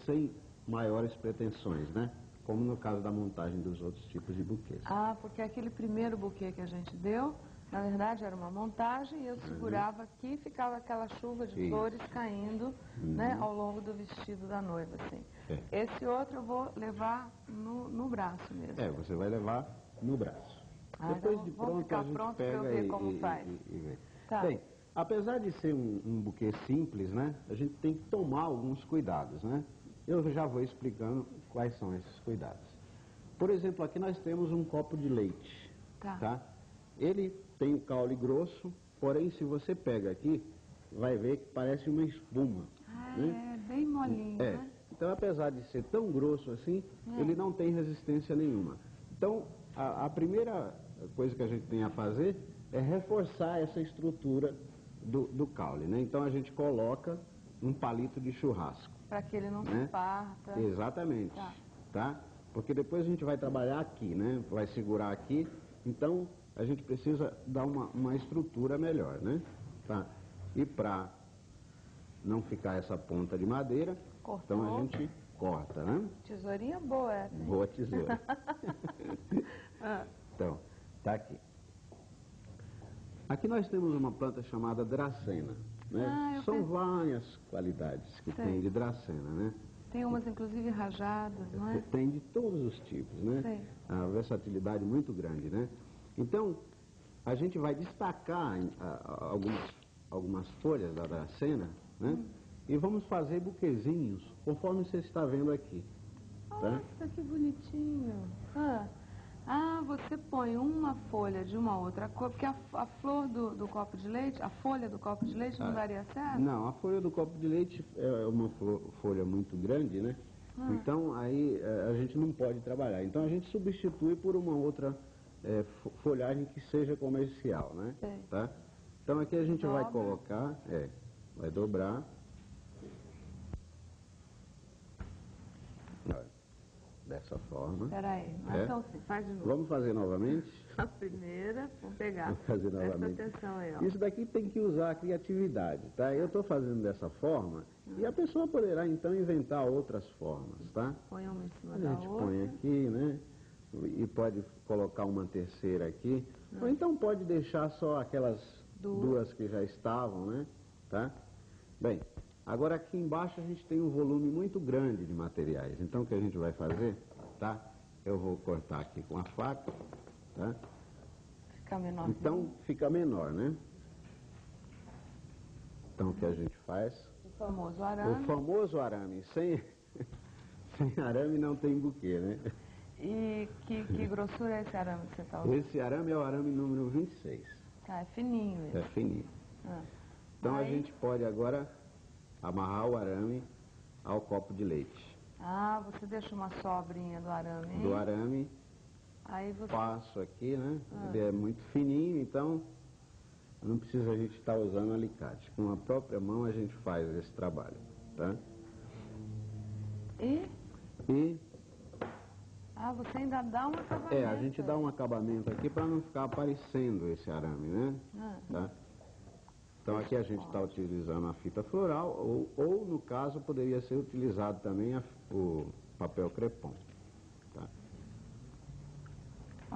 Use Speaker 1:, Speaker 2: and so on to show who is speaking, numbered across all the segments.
Speaker 1: sem maiores pretensões, né? Como no caso da montagem dos outros tipos de buquês.
Speaker 2: Ah, porque aquele primeiro buquê que a gente deu, na verdade era uma montagem, e eu segurava aqui e ficava aquela chuva de flores caindo, né, ao longo do vestido da noiva, assim. Esse outro eu vou levar no braço mesmo.
Speaker 1: Você vai levar no braço. Depois
Speaker 2: então
Speaker 1: de pronto, a gente
Speaker 2: pra eu
Speaker 1: pega
Speaker 2: ver como faz.
Speaker 1: e vê.
Speaker 2: Tá.
Speaker 1: Bem, apesar de ser um buquê simples, né, a gente tem que tomar alguns cuidados, né? Eu já vou explicando quais são esses cuidados. Por exemplo, aqui nós temos um copo de leite, tá? Ele tem o caule grosso, porém se você pega aqui, vai ver que parece uma espuma.
Speaker 2: É bem molinho, né?
Speaker 1: Então, apesar de ser tão grosso assim, ele não tem resistência nenhuma. Então, a primeira coisa que a gente tem a fazer é reforçar essa estrutura do caule, né? Então, a gente coloca um palito de churrasco.
Speaker 2: Para que ele não se parta.
Speaker 1: Exatamente, tá? Porque depois a gente vai trabalhar aqui, né? Vai segurar aqui, então a gente precisa dar uma estrutura melhor, né? Tá? E para não ficar essa ponta de madeira, então a gente corta, né?
Speaker 2: Tesourinha boa essa, hein?
Speaker 1: Boa tesoura. Então, tá aqui. Aqui nós temos uma planta chamada dracena, né? São várias qualidades que tem de dracena, né?
Speaker 2: Tem umas inclusive rajadas, não é?
Speaker 1: Tem de todos os tipos, né? A versatilidade muito grande, né? Então, a gente vai destacar algumas folhas da dracena, né? E vamos fazer buquezinhos, conforme você está vendo aqui.
Speaker 2: Nossa, que bonitinho. Você põe uma folha de uma outra cor, porque a flor do copo de leite, a folha do copo de leite não daria certo?
Speaker 1: Não, a folha do copo de leite é uma folha muito grande, né? Então aí a gente não pode trabalhar. Então a gente substitui por uma outra folhagem que seja comercial, né? Tá? Então aqui a gente vai colocar, vai dobrar. Dessa forma.
Speaker 2: Peraí, não é tão assim, faz de novo.
Speaker 1: Vamos fazer novamente?
Speaker 2: A primeira, vamos pegar.
Speaker 1: Vamos fazer novamente.
Speaker 2: Presta atenção aí, ó.
Speaker 1: Isso daqui tem que usar a criatividade, tá? Eu estou fazendo dessa forma e a pessoa poderá então inventar outras formas, tá?
Speaker 2: Põe uma em cima da outra.
Speaker 1: A gente põe aqui, né? E pode colocar uma terceira aqui. Ou então pode deixar só aquelas duas que já estavam, né? Tá? Bem, agora aqui embaixo a gente tem um volume muito grande de materiais. Então o que a gente vai fazer, tá? Eu vou cortar aqui com a faca, tá?
Speaker 2: Fica menor.
Speaker 1: Então fica menor, né? Então o que a gente faz?
Speaker 2: O famoso arame.
Speaker 1: O famoso arame. Sem arame não tem buquê, né?
Speaker 2: E que grossura é esse arame que você está usando?
Speaker 1: Esse arame é o arame número 26.
Speaker 2: Tá, é fininho esse.
Speaker 1: É fininho. Então a gente pode agora amarrar o arame ao copo de leite.
Speaker 2: Você deixa uma sobrinha do arame, hein?
Speaker 1: Do arame,
Speaker 2: aí você...
Speaker 1: passo aqui, né? Ele é muito fininho, então não precisa a gente estar usando alicate. Com a própria mão a gente faz esse trabalho, tá?
Speaker 2: E você ainda dá um acabamento.
Speaker 1: A gente dá um acabamento aqui para não ficar aparecendo esse arame, né? Tá? Então aqui a gente está utilizando a fita floral, ou no caso poderia ser utilizado também o papel crepom. Tá?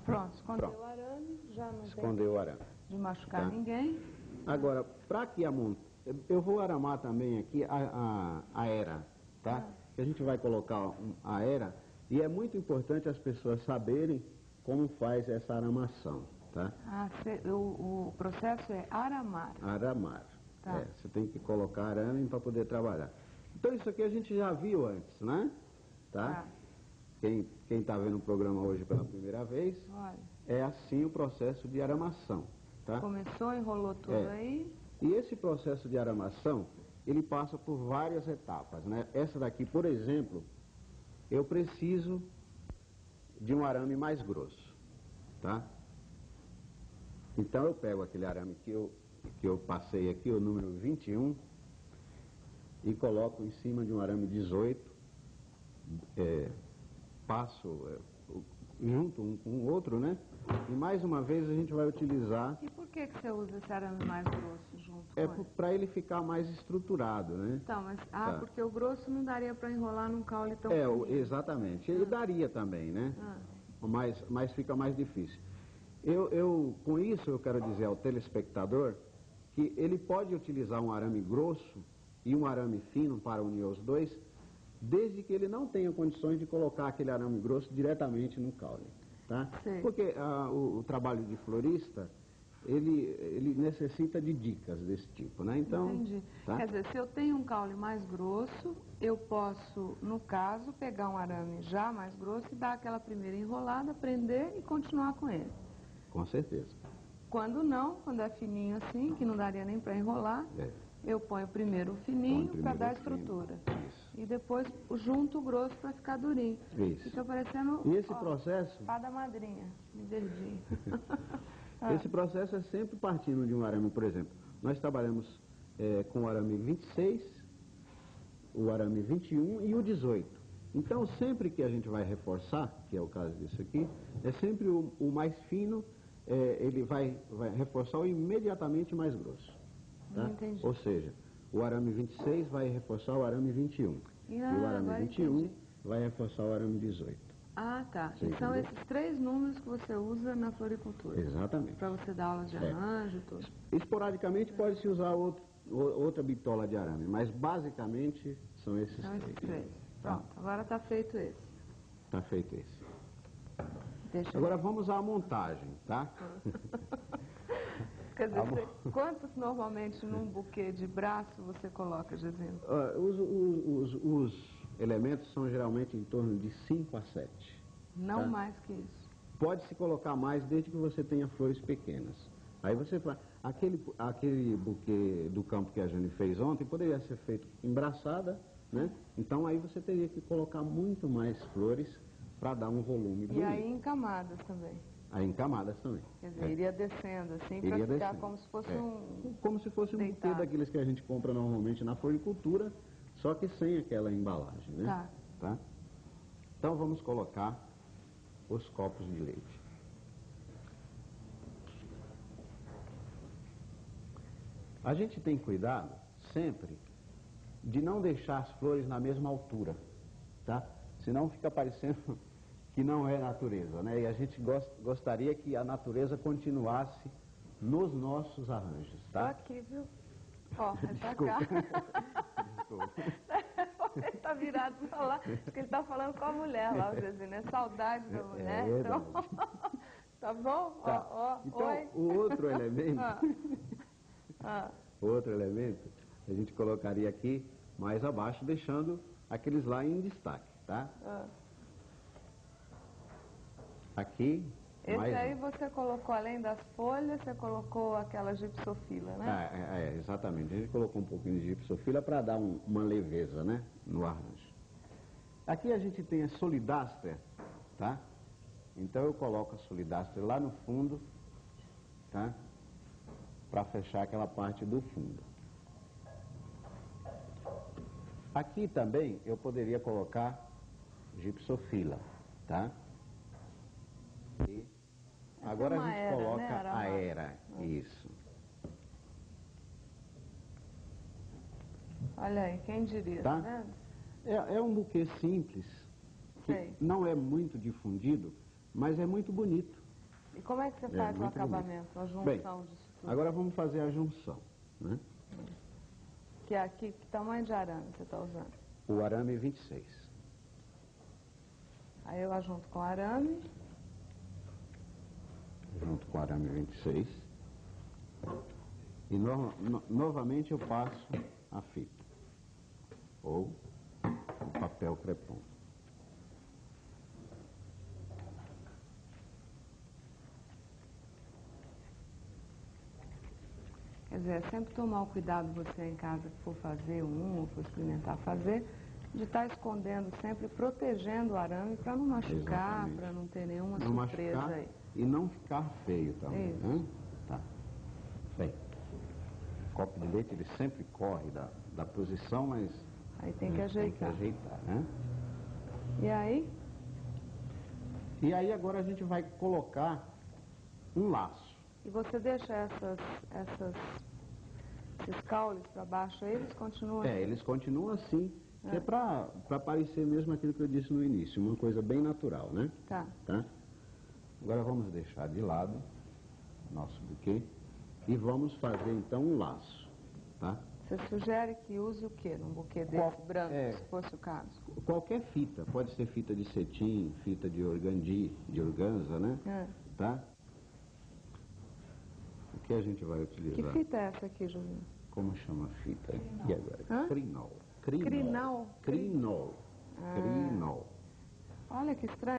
Speaker 2: Pronto, escondeu o arame, já não
Speaker 1: escondeu o arame.
Speaker 2: De machucar ninguém.
Speaker 1: Agora, para que eu vou aramar também aqui a era, tá? Que a gente vai colocar a era, e é muito importante as pessoas saberem como faz essa aramação. Tá?
Speaker 2: O processo é aramar.
Speaker 1: Aramar. Você tem que colocar arame para poder trabalhar. Então isso aqui a gente já viu antes, né? Tá? Quem está vendo o programa hoje pela primeira vez, é assim o processo de aramação. Tá?
Speaker 2: Começou, enrolou tudo aí.
Speaker 1: E esse processo de aramação, ele passa por várias etapas, né? Essa daqui, por exemplo, eu preciso de um arame mais grosso, tá? Então eu pego aquele arame que eu passei aqui, o número 21, e coloco em cima de um arame 18, passo junto um com o outro, né? E mais uma vez a gente vai utilizar...
Speaker 2: E por que você usa esse arame mais grosso junto com ele?
Speaker 1: Para ele ficar mais estruturado, né?
Speaker 2: Então, mas, porque o grosso não daria para enrolar num caule tão fininho.
Speaker 1: Exatamente. Ele daria também, né? Mas fica mais difícil. Com isso eu quero dizer ao telespectador que ele pode utilizar um arame grosso e um arame fino para unir os dois, desde que ele não tenha condições de colocar aquele arame grosso diretamente no caule, tá? Porque o trabalho de florista, ele necessita de dicas desse tipo, né? Então,
Speaker 2: entendi.
Speaker 1: Tá?
Speaker 2: Quer dizer, se eu tenho um caule mais grosso, eu posso, no caso, pegar um arame já mais grosso e dar aquela primeira enrolada, prender e continuar com ele.
Speaker 1: Com certeza.
Speaker 2: Quando não, quando é fininho assim, que não daria nem para enrolar, eu ponho primeiro o fininho para dar estrutura.
Speaker 1: Isso.
Speaker 2: E depois junto o grosso para ficar durinho.
Speaker 1: Isso.
Speaker 2: Fica parecendo...
Speaker 1: E esse processo...
Speaker 2: Fada madrinha, me verdinho.
Speaker 1: Esse processo é sempre partindo de um arame, por exemplo. Nós trabalhamos com o arame 26, o arame 21 e o 18. Então, sempre que a gente vai reforçar, que é o caso disso aqui, é sempre o mais fino, ele vai reforçar o imediatamente mais grosso. Tá?
Speaker 2: Entendi.
Speaker 1: Ou seja, o arame 26 vai reforçar o arame 21. E o arame 21 vai reforçar o arame 18.
Speaker 2: Ah, tá. E são esses 3 números que você usa na floricultura.
Speaker 1: Exatamente.
Speaker 2: Para você dar aulas de arranjo e tudo.
Speaker 1: Esporadicamente pode-se usar outra bitola de arame, mas basicamente são esses três.
Speaker 2: Pronto, agora está feito esse.
Speaker 1: Está feito esse. Agora vamos à montagem, tá?
Speaker 2: Quer dizer, quantos normalmente num buquê de braço você coloca, Gesino?
Speaker 1: Os elementos são geralmente em torno de 5 a 7.
Speaker 2: Não
Speaker 1: tá?
Speaker 2: mais que isso.
Speaker 1: Pode-se colocar mais desde que você tenha flores pequenas. Aí você faz... Aquele buquê do campo que a Jane fez ontem poderia ser feito em braçada, né? Então aí você teria que colocar muito mais flores para dar um volume bonito.
Speaker 2: E aí em camadas também.
Speaker 1: Aí em camadas também.
Speaker 2: Quer dizer, iria descendo assim para ficar como se fosse
Speaker 1: como se fosse um buquê daqueles que a gente compra normalmente na floricultura, só que sem aquela embalagem, né? Tá? Então vamos colocar os copos de leite. A gente tem cuidado sempre de não deixar as flores na mesma altura, tá? Senão fica parecendo que não é natureza, né? E a gente gostaria que a natureza continuasse nos nossos arranjos, tá?
Speaker 2: Tô aqui, viu? Ó, essa cá. Ele tá virado pra lá, porque ele tá falando com a mulher lá, né? Saudade da mulher. Então, tá bom?
Speaker 1: Tá. Então,
Speaker 2: oi.
Speaker 1: o outro elemento... Outro elemento, a gente colocaria aqui mais abaixo, deixando aqueles lá em destaque, tá? Aqui...
Speaker 2: Esse aí você colocou, além das folhas, você colocou aquela gipsofila, né?
Speaker 1: Exatamente. A gente colocou um pouquinho de gipsofila para dar uma leveza, né, no arranjo. Aqui a gente tem a solidáster, tá? Então eu coloco a solidáster lá no fundo, tá? Para fechar aquela parte do fundo. Aqui também eu poderia colocar gipsofila, tá? E agora a gente coloca a era, isso.
Speaker 2: Olha aí, quem diria, tá vendo?
Speaker 1: É um buquê simples, que não é muito difundido, mas é muito bonito.
Speaker 2: E como é que você faz o acabamento, a junção disso tudo?
Speaker 1: Agora vamos fazer a junção, né?
Speaker 2: Que é aqui, que tamanho de arame você está usando?
Speaker 1: O arame 26.
Speaker 2: Aí eu ajunto com o arame.
Speaker 1: Junto com o arame 26. E novamente eu passo a fita. Ou o papel crepom.
Speaker 2: Quer dizer, é sempre tomar o cuidado você em casa que for fazer ou for experimentar fazer, de estar escondendo sempre, protegendo o arame para não machucar, para não ter nenhuma surpresa aí.
Speaker 1: E não ficar feio também, né? Tá. Bem, o copo de leite ele sempre corre da posição, mas
Speaker 2: aí tem que ajeitar.
Speaker 1: Né?
Speaker 2: E aí?
Speaker 1: E aí agora a gente vai colocar um laço.
Speaker 2: E você deixa esses caules para baixo aí, eles continuam assim?
Speaker 1: Eles continuam assim, que é para parecer mesmo aquilo que eu disse no início, uma coisa bem natural, né?
Speaker 2: Tá.
Speaker 1: Agora vamos deixar de lado nosso buquê e vamos fazer então um laço, tá?
Speaker 2: Você sugere que use o que num buquê desse branco, se fosse o caso?
Speaker 1: Qualquer fita, pode ser fita de cetim, fita de organdi, de organza, né? Tá? O que a gente vai utilizar?
Speaker 2: Que fita é essa aqui, Julinho?
Speaker 1: Como chama a fita? E agora? Crinol.
Speaker 2: Crinol?
Speaker 1: Crinol.
Speaker 2: Olha que estranho.